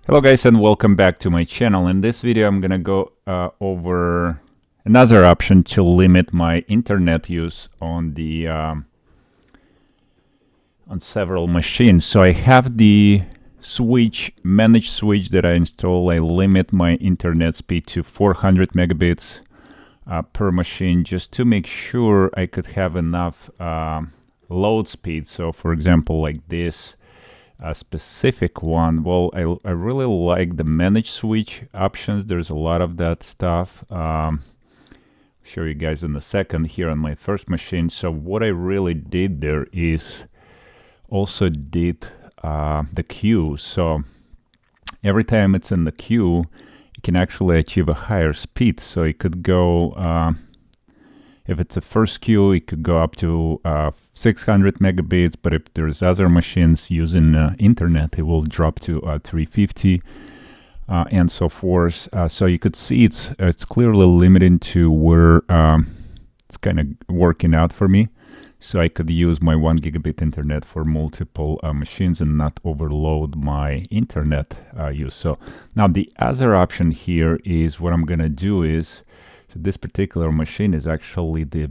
Hello guys, and welcome back to my channel. In this video I'm gonna go over another option to limit my internet use on the on several machines. So I have the managed switch that I install. I limit my internet speed to 400 megabits per machine, just to make sure I could have enough load speed. So for example, like this specific one, well, I really like the managed switch options. There's a lot of that stuff. Show you guys in a second here on my first machine. So what I really did there is also did the queue. So every time it's in the queue, you can actually achieve a higher speed. So it could go if it's a first queue, it could go up to 600 megabits, but if there's other machines using internet, it will drop to 350 and so forth. So you could see it's clearly limited to where it's kind of working out for me. So I could use my 1 gigabit internet for multiple machines and not overload my internet use. So now the other option here is what I'm gonna do is, so this particular machine is actually the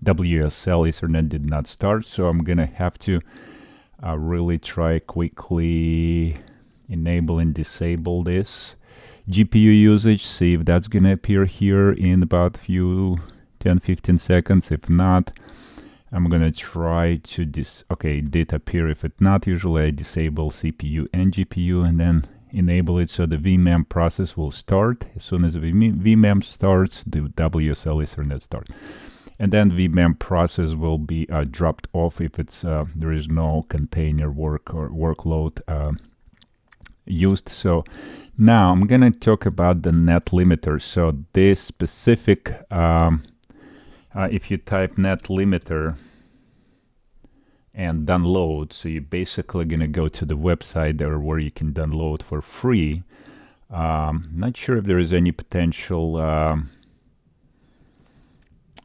WSL Ethernet did not start, so I'm gonna have to really try quickly enable and disable this GPU usage, see if that's gonna appear here in about 10-15 seconds. If not, I'm gonna try to it did appear. If it's not, usually I disable CPU and GPU and then enable it, so the vmem process will start. As soon as the vmem starts, the WSL Ethernet starts, and then vmem process will be dropped off if it's there is no container workload used. So now I'm gonna talk about the NetLimier. So this specific if you type NetLimier and download, so you're basically gonna go to the website there where you can download for free. Not sure if there is any potential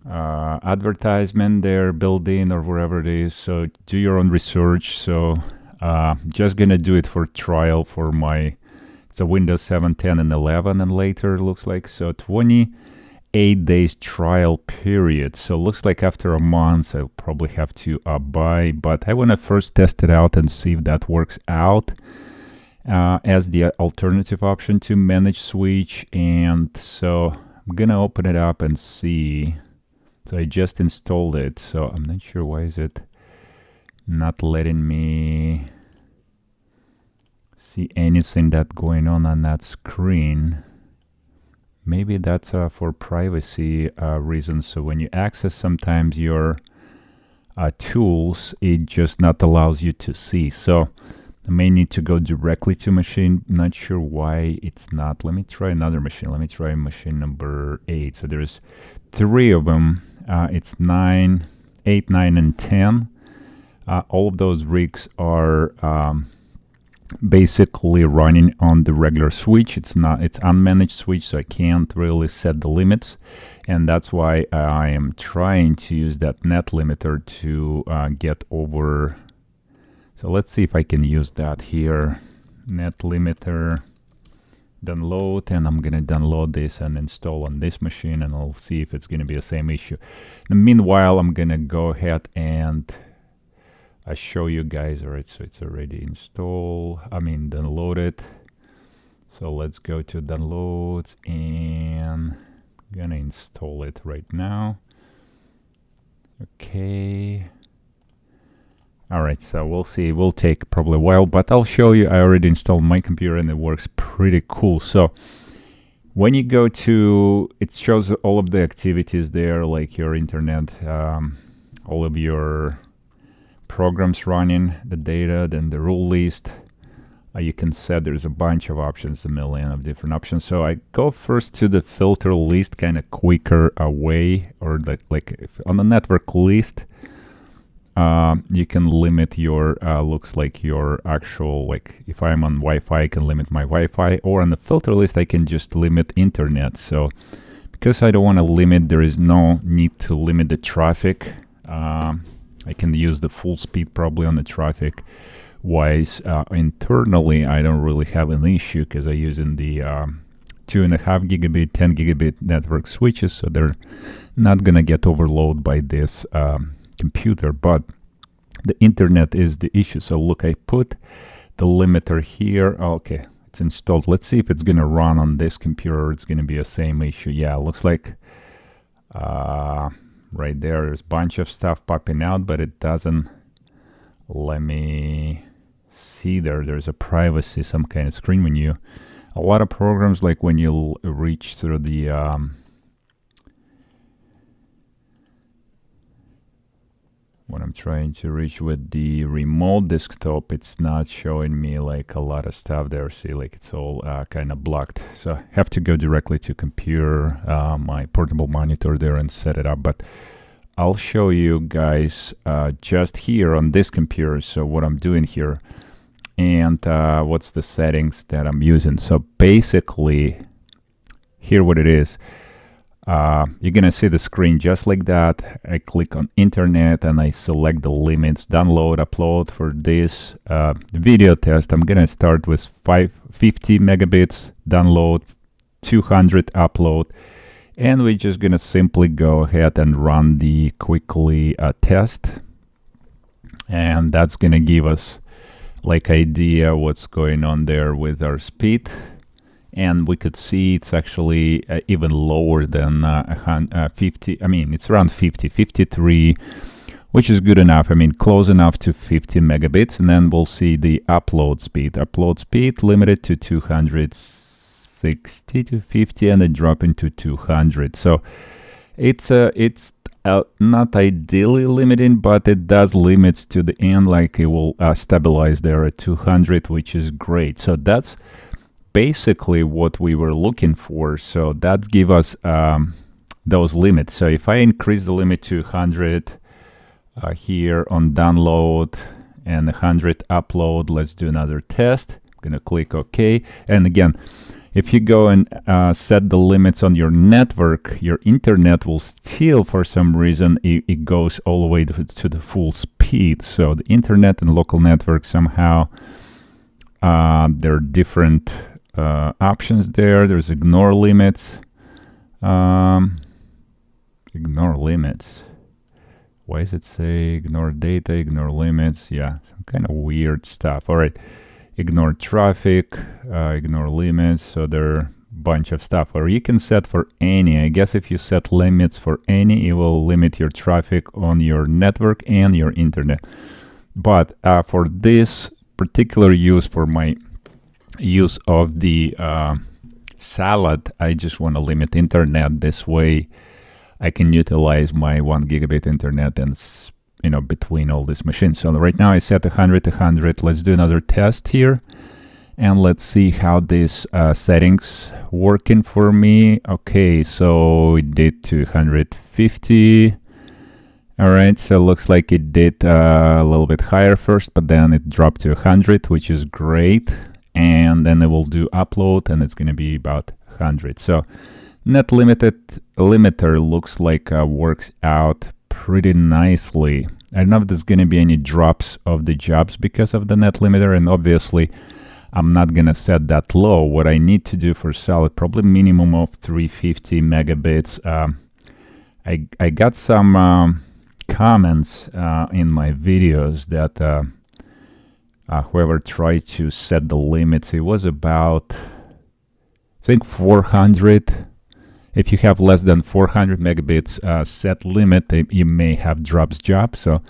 advertisement there built in or wherever it is, so do your own research. So just gonna do it for trial for my Windows 7, 10 and 11 and later, it looks like. So 28 days trial period. So looks like after a month I'll probably have to buy, but I want to first test it out and see if that works out as the alternative option to manage switch. And so I'm gonna open it up and see. So I just installed it, so I'm not sure why is it not letting me see anything that's going on that screen. Maybe that's for privacy reasons. So when you access sometimes your tools, it just not allows you to see. So I may need to go directly to machine. Not sure why it's not. Let me try another machine. Let me try machine number 8. So there's 3 of them. It's 9, 8, 9, and 10. All of those rigs are basically running on the regular switch. It's unmanaged switch, so I can't really set the limits, and that's why I am trying to use that NetLimier to get over. So let's see if I can use that here. NetLimier download, and I'm gonna download this and install on this machine, and I'll see if it's gonna be the same issue. And meanwhile, I'm gonna go ahead and I show you guys. All right, so it's already downloaded. So let's go to downloads, and I'm gonna install it right now. Okay. All right, so we'll see. It will take probably a while, but I'll show you. I already installed my computer and it works pretty cool. So when you go to, it shows all of the activities there, like your internet, all of your programs running, the data, then the rule list. You can set, there's a bunch of options, a million of different options. So I go first to the filter list, kind of quicker way, or like if on the network list, you can limit your looks like your actual, like if I'm on Wi-Fi, I can limit my Wi-Fi, or on the filter list I can just limit internet. So because I don't want to limit, there is no need to limit the traffic. I can use the full speed probably on the traffic wise, internally I don't really have an issue because I'm using the 2.5 gigabit, 10 gigabit network switches, so they're not gonna get overloaded by this computer. But the internet is the issue. So look, I put the limiter here. Okay, it's installed. Let's see if it's gonna run on this computer. It's gonna be the same issue. Yeah, looks like right there's a bunch of stuff popping out, but it doesn't let me see there's a privacy, some kind of screen when you, a lot of programs, like when you reach through the when I'm trying to reach with the remote desktop, it's not showing me like a lot of stuff there. See, like it's all kind of blocked. So I have to go directly to computer, my portable monitor there, and set it up. But I'll show you guys just here on this computer. So what I'm doing here, and what's the settings that I'm using. So basically, here what it is. You're gonna see the screen just like that. I click on internet and I select the limits, download, upload. For this video test, I'm gonna start with 50 megabits download, 200 upload, and we're just gonna simply go ahead and run the quickly test, and that's gonna give us like idea what's going on there with our speed. And we could see it's actually even lower than 50. I mean, it's around 50, 53, which is good enough. I mean, close enough to 50 megabits. And then we'll see the upload speed. Upload speed limited to 260 to 50, and then dropping to 200. So it's not ideally limiting, but it does limits to the end. Like it will stabilize there at 200, which is great. So that's basically what we were looking for. So that give us those limits. So if I increase the limit to 100 here on download and 100 upload, let's do another test. I'm gonna click OK. And again, if you go and set the limits on your network, your internet will still, for some reason, it goes all the way to the full speed. So the internet and local network somehow there are different options there. There's ignore limits. Ignore limits. Why does it say ignore data, ignore limits? Yeah, some kind of weird stuff. All right, ignore traffic, ignore limits. So there are a bunch of stuff. Or you can set for any. I guess if you set limits for any, it will limit your traffic on your network and your internet. But for this particular use, for my use of the salad, I just want to limit internet. This way I can utilize my 1 gigabit internet and between all these machines. So right now I set 100. Let's do another test here and let's see how these settings working for me. Okay, so it did 250. All right, so it looks like it did a little bit higher first, but then it dropped to 100, which is great. And then it will do upload, and it's going to be about 100. So NetLimier looks like works out pretty nicely. I don't know if there's going to be any drops of the jobs because of the NetLimier, and obviously I'm not going to set that low. What I need to do for salad, probably minimum of 350 megabits. I got some comments in my videos that whoever tried to set the limits, it was about, I think, 400. If you have less than 400 megabits set limit, you may have drops job. So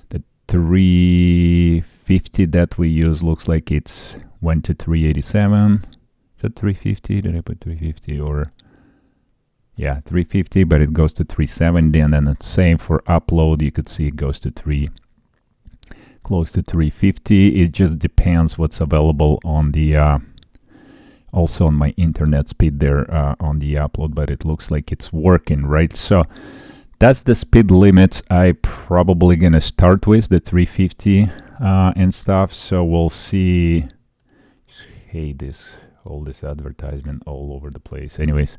the 350 that we use looks like it's went to 387. Is that 350? Did I put 350 or? Yeah, 350, but it goes to 370, and then the same for upload. You could see it goes to close to 350. It just depends what's available on the also on my internet speed there on the upload, but it looks like it's working, right? So that's the speed limits I probably gonna start with, the 350 and stuff. So we'll see. Hey, all this advertisement all over the place. Anyways,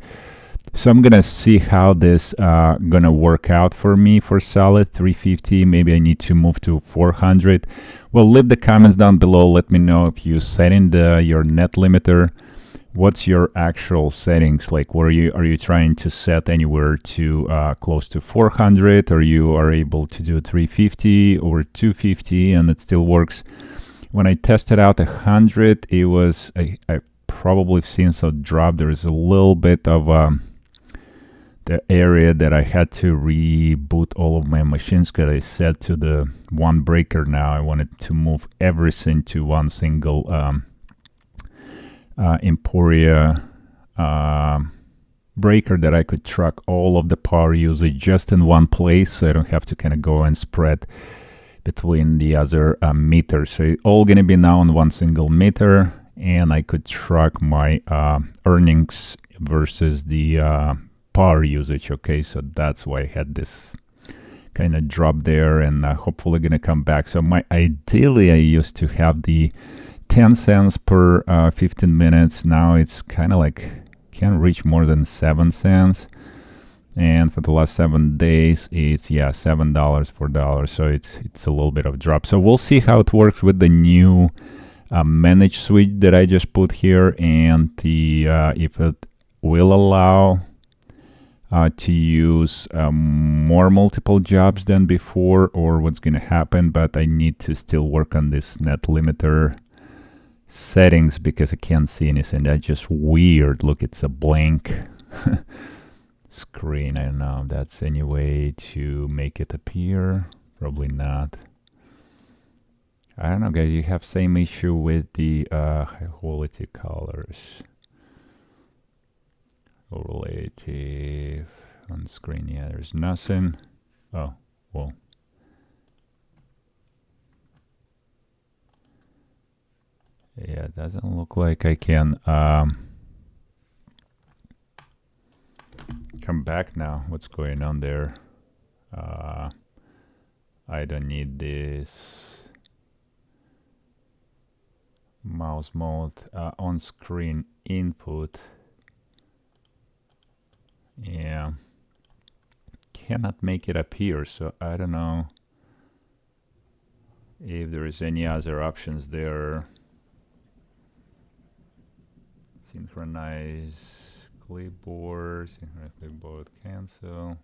So I'm gonna see how this gonna work out for me for solid 350. Maybe I need to move to 400. Well, leave the comments down below. Let me know if you set in your net limiter. What's your actual settings? Like, are you trying to set anywhere to close to 400, or you are able to do 350 or 250 and it still works? When I tested out 100, it was I probably seen some drop. There is a little bit of the area that I had to reboot all of my machines because I set to the one breaker. Now I wanted to move everything to one single Emporia breaker that I could track all of the power usage just in one place, so I don't have to kind of go and spread between the other meters. So it's all going to be now on one single meter, and I could track my earnings versus the power usage. Okay, so that's why I had this kind of drop there, and hopefully going to come back. So ideally I used to have the 10 cents per 15 minutes. Now it's kind of like can't reach more than 7 cents, and for the last 7 days it's $7, $4. So it's a little bit of a drop. So we'll see how it works with the new manage switch that I just put here, and the if it will allow to use more multiple jobs than before, or what's going to happen. But I need to still work on this net limiter settings because I can't see anything. That's just weird. Look, it's a blank screen. I don't know if that's any way to make it appear. Probably not. I don't know, guys. You have same issue with the high quality colors. Relative on screen. Yeah, there's nothing. Oh, well. Yeah, it doesn't look like I can come back now. What's going on there? I don't need this mouse mode on screen input. Yeah, cannot make it appear, so I don't know if there is any other options there. Synchronize clipboard, synchronize clipboard, cancel.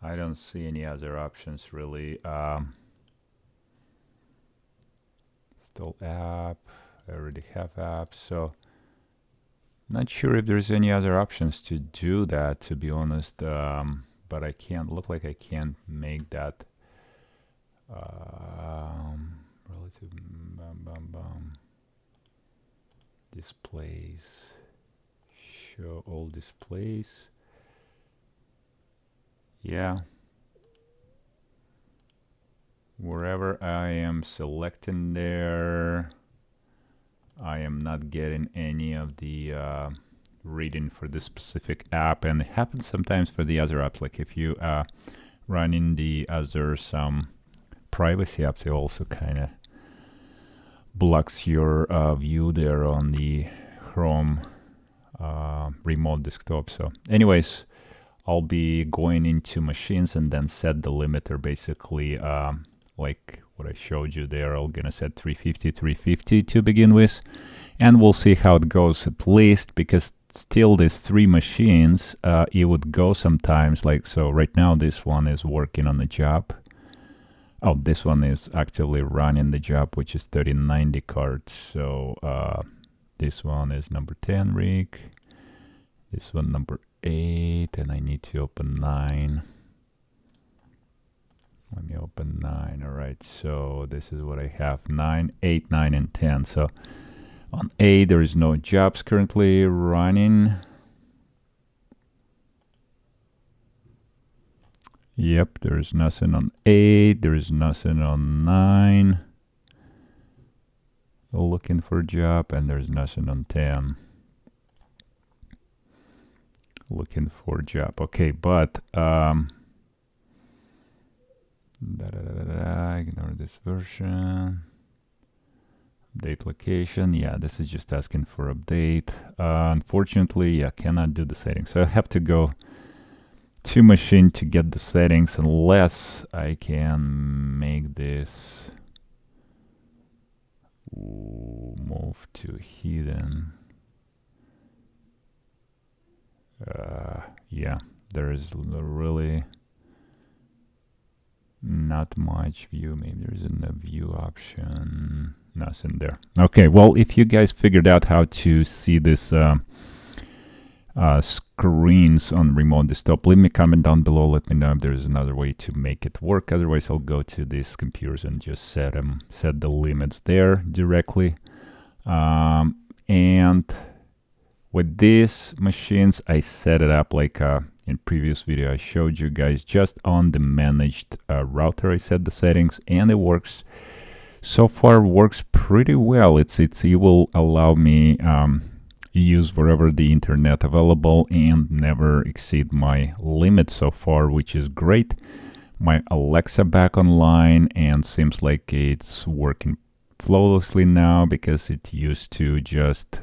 I don't see any other options really. Install app. I already have apps, so not sure if there's any other options to do that, to be honest. But I can't, look like I can't make that relative displays, show all displays. Yeah, wherever I am selecting there, I am not getting any of the reading for this specific app, and it happens sometimes for the other apps. Like if you run in the other some privacy apps, it also kind of blocks your view there on the Chrome remote desktop. So anyways, I'll be going into machines and then set the limiter basically like what I showed you there. I'm gonna set 350 to begin with, and we'll see how it goes, at least because still these 3 machines it would go sometimes. Like, so right now this one is working on the job. Oh, this one is actively running the job, which is 3090 card. So this one is number 10 rig, this one number 8, and I need to open 9. Let me open 9. All right, so this is what I have: 9, 8, 9, and 10. So on 8, there is no jobs currently running. Yep, there is nothing on 8. There is nothing on 9. Looking for a job, and there's nothing on 10. Looking for a job. Okay, but ignore this version. Update location. Yeah, this is just asking for update. Unfortunately, I cannot do the settings. So I have to go to machine to get the settings, unless I can make this move to hidden. Yeah, there is really not much view. Maybe there isn't a view option. Nothing there. Okay, well, if you guys figured out how to see this screens on remote desktop, leave me a comment down below. Let me know if there's another way to make it work. Otherwise, I'll go to these computers and just set the limits there directly. And with these machines, I set it up like in previous video I showed you guys, just on the managed router. I set the settings and it works. So far works pretty well. It will allow me use wherever the internet available and never exceed my limit so far, which is great. My Alexa back online and seems like it's working flawlessly now, because it used to just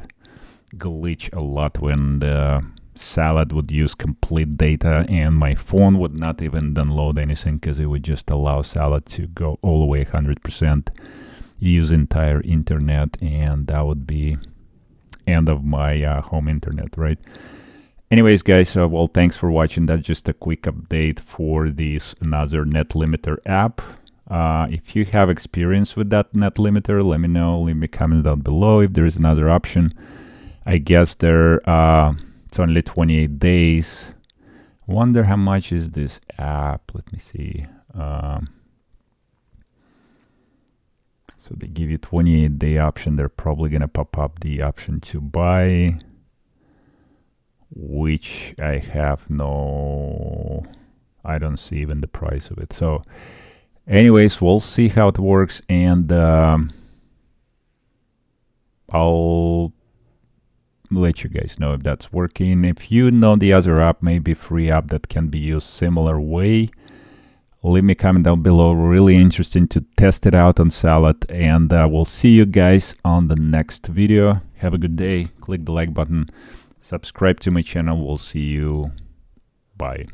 glitch a lot when the Salad would use complete data and my phone would not even download anything, because it would just allow Salad to go all the way 100%, use entire internet, and that would be end of my home internet, right? Anyways, guys, well, thanks for watching. That's just a quick update for this another NetLimier app. If you have experience with that NetLimier, let me know. Leave me a comment down below if there is another option. I guess it's only 28 days. Wonder how much is this app. Let me see. So they give you 28-day option. They're probably going to pop up the option to buy, which I don't see even the price of it. So anyways, we'll see how it works, and I'll let you guys know if that's working. If you know the other app, maybe free app that can be used similar way, leave me a comment down below. Really interesting to test it out on Salad, and we'll see you guys on the next video. Have a good day. Click the like button. Subscribe to my channel. We'll see you. Bye.